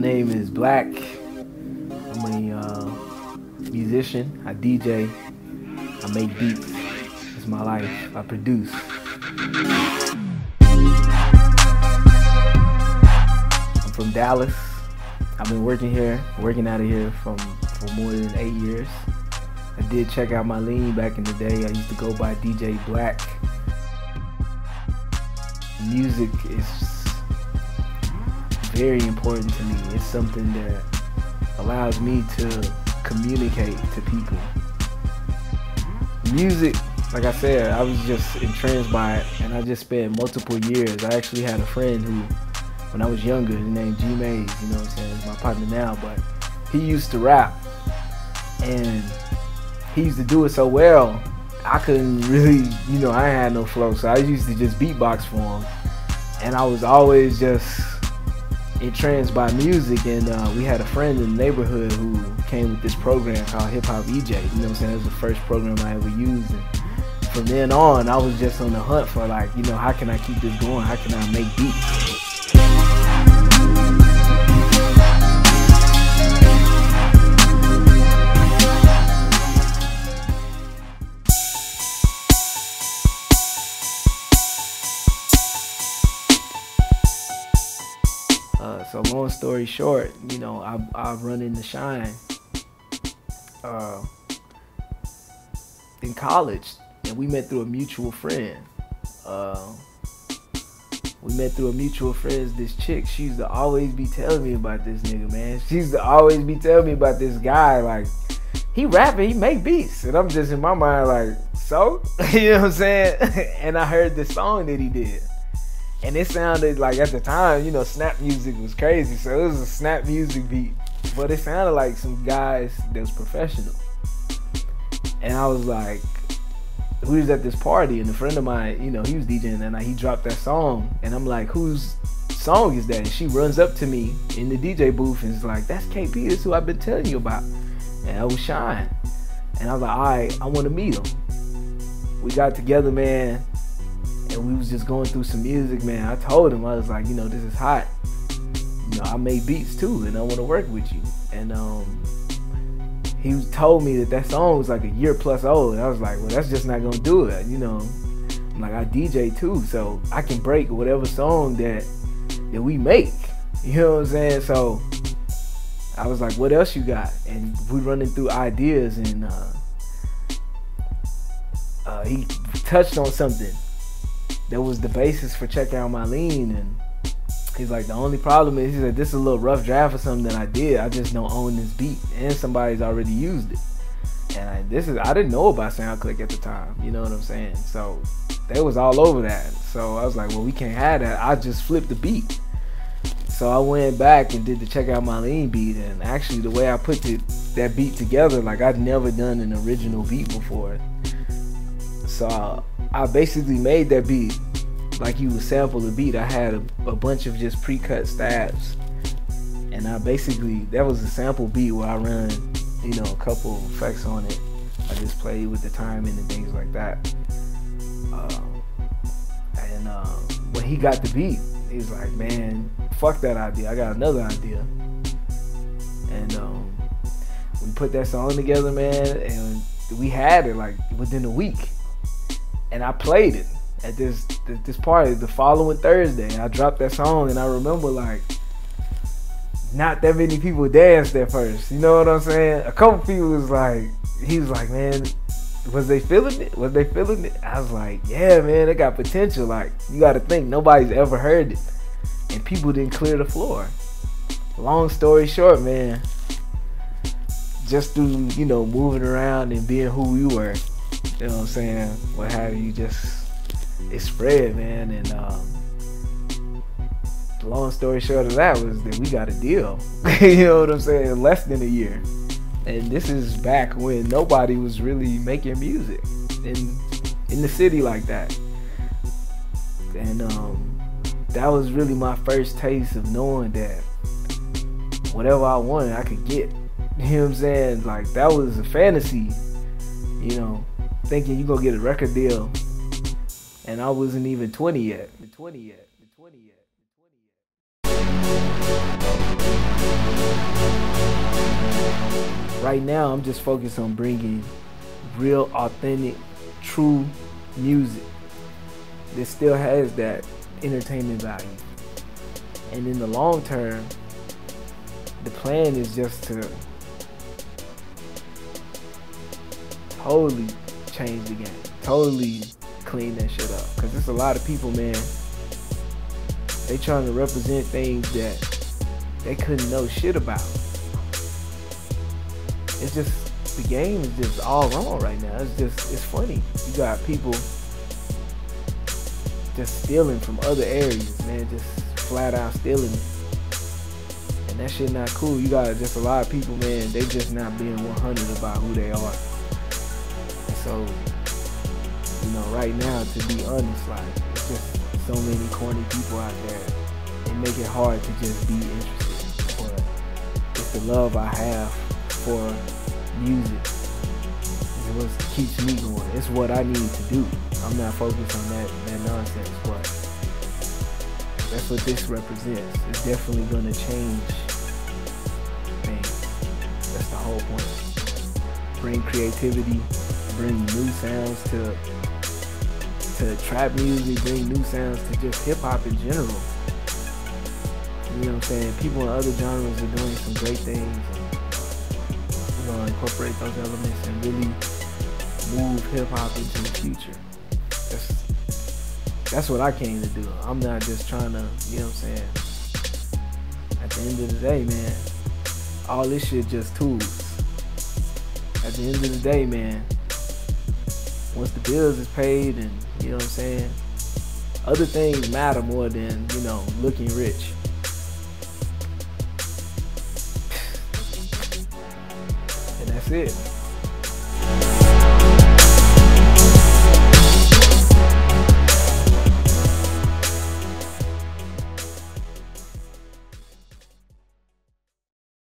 name is Black. I'm a musician. I DJ. I make beats. It's my life. I produce. I'm from Dallas. I've been working out of here for more than 8 years. I did check out my lean back in the day. I used to go by DJ Black. Music is very important to me. It's something that allows me to communicate to people. Music, like I said, I was just entranced by it, and I just spent multiple years. I actually had a friend who, when I was younger, his name G Mays, you know what I'm saying, he's my partner now, but he used to rap, and he used to do it so well, I couldn't really, I had no flow, so I used to just beatbox for him, and I was always just entranced by music. And we had a friend in the neighborhood who came with this program called Hip Hop EJ, you know what I'm saying, that was the first program I ever used, and from then on, I was just on the hunt for how can I keep this going, how can I make beats? So long story short, I run into Shine in college, and we met through a mutual friend. This chick, she used to always be telling me about this nigga, man. She used to always be telling me about this guy, like, he rapping, he make beats. And I'm just in my mind like, so? You know what I'm saying? And I heard the song that he did. And it sounded like, at the time, snap music was crazy. So it was a snap music beat. But it sounded like some guys that was professional. And I was like, we was at this party, and a friend of mine, he was DJing that night. He dropped that song. And I'm like, whose song is that? And she runs up to me in the DJ booth and is like, that's KP, that's who I've been telling you about. And that was Shine. And I was like, all right, I want to meet him. We got together, man. And we was just going through some music, man. I told him, I was like, this is hot. I make beats too, and I want to work with you. And he told me that song was like a year plus old. And I was like, well, that's just not gonna do it. I'm like, I DJ too, so I can break whatever song that we make. You know what I'm saying? So I was like, what else you got? And we running through ideas, and he touched on something that was the basis for checking out my lean. And he's like, the only problem is, he said, this is a little rough draft or something that I did. I just don't own this beat, and somebody's already used it. And I didn't know about SoundClick at the time, you know what I'm saying? So they was all over that. So I was like, well, we can't have that. I just flipped the beat. So I went back and did the check out my lean beat, and actually the way I put that beat together, like, I'd never done an original beat before. So I basically made that beat like you would sample the beat. I had a bunch of just pre-cut stabs, and that was a sample beat where I run, a couple effects on it. I just played with the timing and things like that. When he got the beat, he was like, man, fuck that idea, I got another idea. And we put that song together, man, and we had it like within a week. And I played it at this party the following Thursday. I dropped that song, and I remember, like, not that many people danced at first. You know what I'm saying? A couple people was like, he was like, man, was they feeling it? Was they feeling it? I was like, yeah, man, it got potential. Like, you got to think, nobody's ever heard it, and people didn't clear the floor. Long story short, man, just through, moving around and being who we were, you know what I'm saying, what have you, it spread, man. And the long story short of that was that we got a deal. You know what I'm saying? In less than a year. And this is back when nobody was really making music in the city like that. And that was really my first taste of knowing that whatever I wanted, I could get. You know what I'm saying? Like, that was a fantasy, thinking you gonna get a record deal, and I wasn't even 20 yet. right now I'm just focused on bringing real, authentic, true music that still has that entertainment value. And in the long term, the plan is just to totally change the game, totally clean that shit up. Cause there's a lot of people, man, they trying to represent things that they couldn't know shit about. It's just, the game is just all wrong right now. It's funny. You got people just stealing from other areas, man, just flat out stealing it. And that shit not cool. You got just a lot of people, man, they just not being 100 about who they are. And so, you know, right now, to be honest, like, it's just so many corny people out there. It make it hard to just be interested. But it's the love I have for music. It's what keeps me going. It's what I need to do. I'm not focused on that nonsense, but that's what this represents. It's definitely gonna change things. That's the whole point. Bring creativity, bring new sounds to trap music, bring new sounds to just hip hop in general. You know what I'm saying? People in other genres are doing some great things. We're gonna incorporate those elements and really move hip hop into the future. That's what I came to do. I'm not just trying to, you know what I'm saying? At the end of the day, man, all this shit just tools. At the end of the day, man, once the bills is paid and, you know what I'm saying, other things matter more than, you know, looking rich. And that's it.